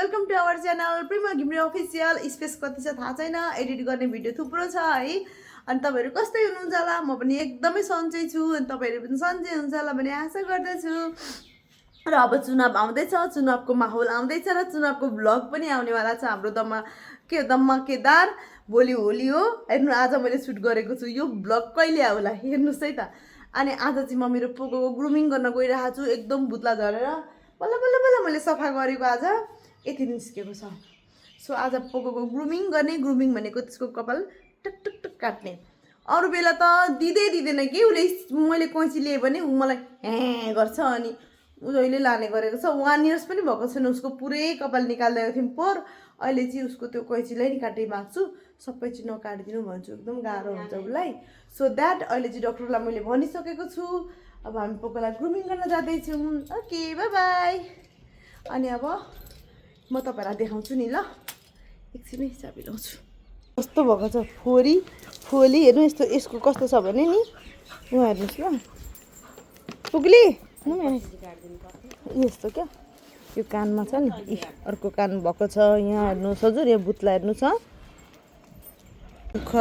Welcome to our channel Prema Ghimire official. Space कति छ थाहा छैन, एडिट गर्ने भिडियो थुप्रो छ है। अनि तपाईँहरू कस्तै हुनुहुन्छ होला? म पनि एकदमै सन्चै छु अनि तपाईँहरू पनि सन्चै हुन्छ होला भन्ने आशा गर्दछु। र अब चुनाव आउँदैछ, चुनावको माहौल आउँदैछ र चुनावको भ्लग पनि आउनेवाला छ। हाम्रो दम्मा केदार भोलि होली हो। हेर्नु आज मैले सुट गरेको छु, यो भ्लग कहिले आउला हेर्नुहोस् है त। अनि आज चाहिँ म मेरो पोकोको ग्रुमिङ गर्न गइरहेको छु। एकदम भुत्ला झरेर बल्ल बल्ल बल्ल मैले सफा गरेको आज यति निस्केको छ। सो आज पोकोको ग्रुमिङ गर्ने, ग्रुमिङ भनेको त्यसको कपाल टक टक टक काट्ने। अरू बेला त दिँदैन कि उसले, मैले कैँची लिएँ भने ऊ मलाई हे गर्छ। अनि ऊ जहिले लाने गरेको छ, 1 इयर्स पनि भएको छैन उसको, पुरै कपाल निकालिदिएको थियौँ पोहोर। अहिले चाहिँ उसको त्यो कैँचीलाई नि काटि माग्छु, सबै चाहिँ नकाटिदिनु भन्छु, एकदम गाह्रो हुन्छ उसलाई। सो द्याट अहिले चाहिँ डक्टरलाई मैले भनिसकेको छु। अब हामी पोकोलाई ग्रुमिङ गर्न जाँदैछौँ। Okay by by. अनि अब म तपाईँलाई देखाउँछु नि ल, एकछिनै चाबी लाउँछु। कस्तो भएको छ फोली हेर्नु, यसको कस्तो छ भने नि उहाँ हेर्नुहोस् ल पुग्ली यस्तो क्या, यो कानमा छ नि, अर्को कान भएको छ। यहाँ हेर्नुहोस् हजुर, यहाँ बुत्ला हेर्नु छ। दुःख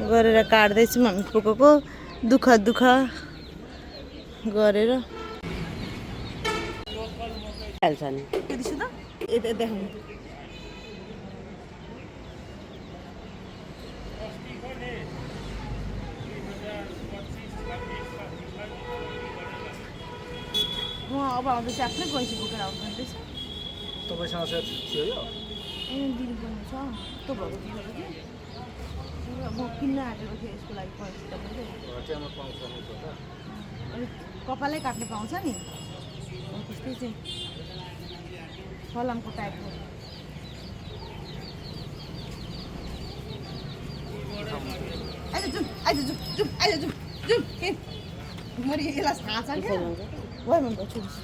गरेर काट्दैछौँ हामी पोकोको, दुःख गरेर हाल्छ नि यता देखाउनु। म अब आउँदैछ, आफ्नै कैँची बोकेर आउँदैछ। तपाईँसँग चाहिँ थियो यो दिनुपर्ने छ त्यो भएको थियो कि म किन्न आँटेको थिएँ यसको लागि कैँची त मैले। घरच्यामा पाउँछ नि त्यो त, अनि कपालै काट्ने पाउँछ नि हो त्यस्तै चाहिँ फलामको टाइपको। आइज मैले यसलाई थाहा छ क्या भयो भने छोडिस्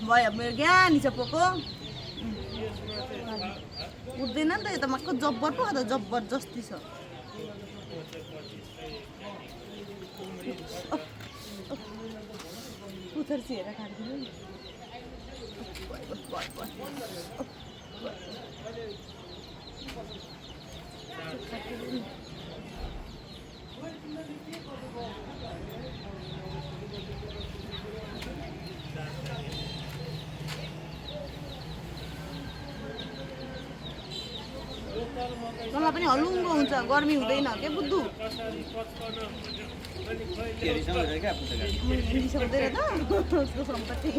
भयो मेरो ज्ञानी छ पोको। उठ्दैन नि त, यो त मक्क जब्बर पो, त जबरजस्ती छ। पुथर चाहिँ हेरेर काट्दिनु नि। मलाई पनि हलुङ्गो हुन्छ, गर्मी हुँदैन के बुद्धु सक्दैन त उसको सम्पत्ति।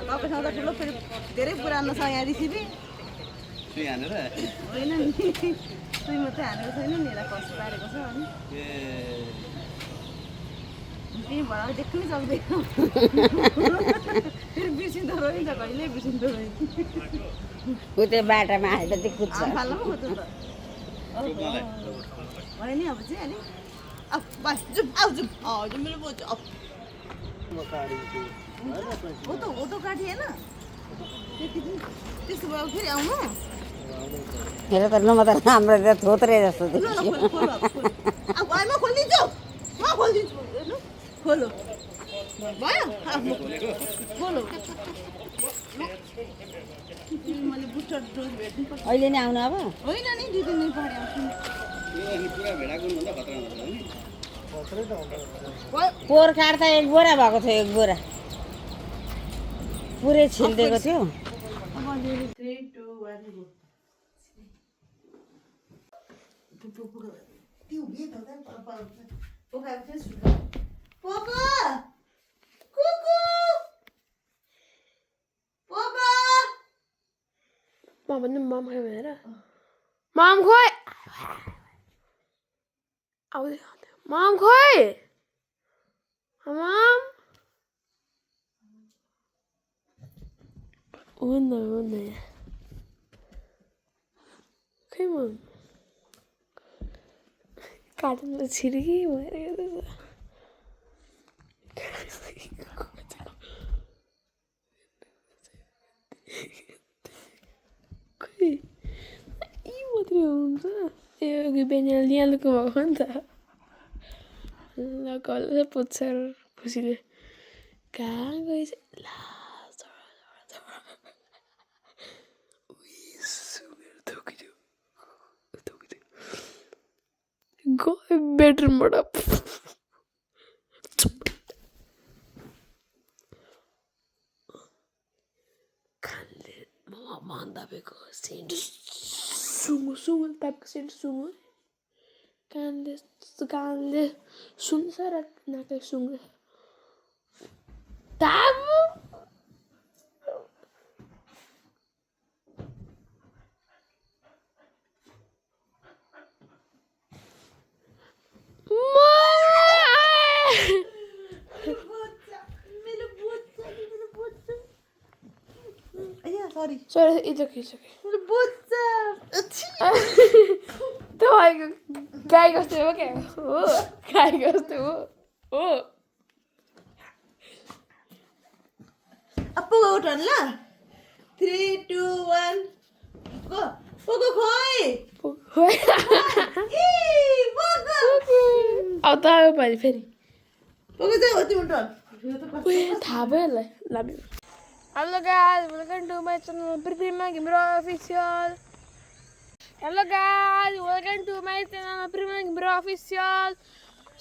तपाईँसँग त ठुलो फेरि धेरै पुरानो छ यहाँ रेसिपी होइन नि, सुई मात्रै हानेको छैन नि, यसलाई खसी पारेको छ। अनि त्यही भएर देख्नै सक्दैन, फेरि बिर्सिँदो रहेछ, कहिले बिर्सिँदो रहेछ। ऊ त्यो बाटामा आएपछि कुद्छ। फाल्नु पो खोज्नु त भयो नि। अब चाहिँ अलिक अब बस जाउँ आउँछौँ हजुर मेरो बोजू अब हो त काटिएन त्यति पनि त्यस्तो भयो फेरि आउनु। हेर त लु, म त राम्रो थोत्रे जस्तो ल खोलो अब म खोलिदिन्छु, म खोलिदिन्छु। हेर्नु खोलो भयो खोलो। मैले बुस्टर डोज भेट्नु पर्छ अहिले नै आउनु अब। होइन नि, 2 दिन पढे आउँछु। पोहोर काट्दा 1 बोरा भएको थियो, 1 बोरा पुरै छिलिदिएको थियो। मम खोइ भनेर मम खोइ आउँदै मम खोइ मम हुन्न खै मम काट्नु छिर्की भएर खै यी मात्रै हुन्छ। यो बेनीले ल्यालुको भएको नि त। ल कल पुग्छ खुसीले कहाँ गएछ ला गयो बेडरुमबाट कानले भन्दाबेको सेन्ट सुँगु टाइपको सेन्ट सुँगु कानले सुन्छ र नाकले सुँग्छ Sorry, it's okay. त्यो भएको गाई कस्तो हो क्या हो गाई कस्तो हो Apo go turn la. 3, 2, 1. Go. Pogo khoi. Ee, pogo. अब त आयो पालि फेरि Pogo चाहिँ हो तिम्रो turn. थाहा भयो यसलाई लामी hello guys welcome to my channel Prima Ghimire official hello guys welcome to my channel Prima Ghimire official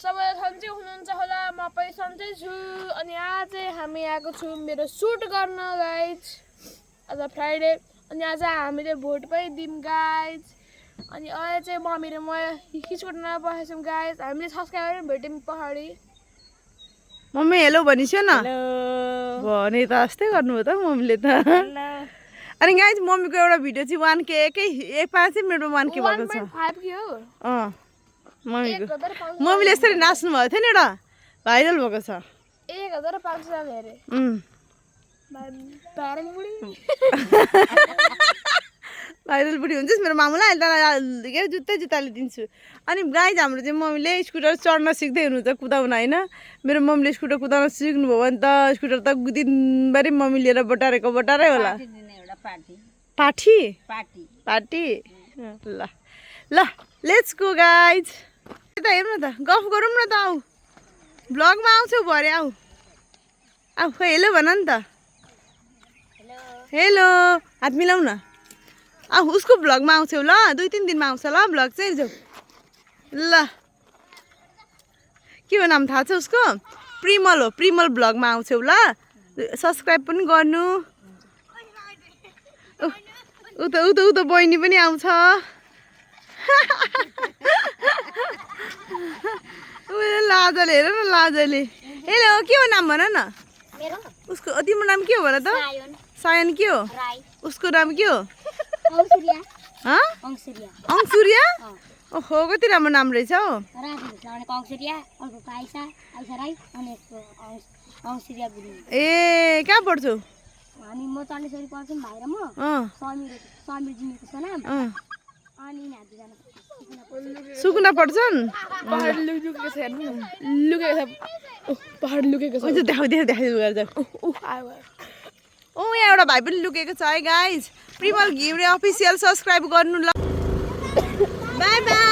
सबैले सन्चै हुनुहुन्छ होला म पनि सन्चै छु अनि आज चाहिँ हामी आएको छौँ मेरो सुट गर्न गाइज आज फ्राइडे अनि आज हामीले भोट पनि दियौँ गाइज अनि अहिले चाहिँ मम्मी र म स्कुटरमा बसेको छौँ गाइज हामीले सब्सक्राइबर भेट्यौँ पहाडी मम्मी हेलो भनिस्यो न भने त अस्ति गर्नुभयो त मम्मीले त अनि गाइज मम्मीको एउटा भिडियो चाहिँ 1K एकै 5 मिनेटमा 1K भएको छ 1.5 के हो मम्मीको मम्मीले यसरी नाच्नु भएको थियो नि एउटा भाइरल भएको छ 1500 हेरे भाइरल बुढी हुन्छ मेरो मामुलाई अहिले के जुत्ताले दिन्छु अनि गाइज हाम्रो चाहिँ मम्मीले स्कुटर चढ्न सिक्दै हुनुहुन्छ कुदाउन होइन मेरो मम्मीले स्कुटर कुदाउन सिक्नुभयो भने त स्कुटर त दिनभरि मम्मी लिएर बटारै होला पाठी ल ल लेट्स गो गाइज यता हेर्नु न त गफ गरौँ न त आऊ ब्लगमा आउँछौ भरे आऊ हेलो भन नि त हेलो हात मिलाउ न उसको भ्लगमा आउँछौ ल 2-3 दिनमा आउँछ ल भ्लग चाहिँ जाऊ ल के हो नाम थाहा छ उसको प्रिमल भ्लगमा आउँछौ ल सब्सक्राइब पनि गर्नु उ त बहिनी पनि आउँछ लाजले हेर न लाजले हेलो के हो नाम भन न उसको तिम्रो नाम के हो भन त सायन के हो उसको नाम के हो अङ्सुरिया ओहो कति राम्रो नाम रहेछ हौ ए कहाँ पढ्छौ सुकुना पढ्छन् पहाड लुकेको छ पहाड लुकेको छ देखाउ ओ यहाँ एउटा भाइ पनि लुकेको छ है गाइज प्रिमल घिम्रे अफिसियल सब्सक्राइब गर्नु ल बाई बाई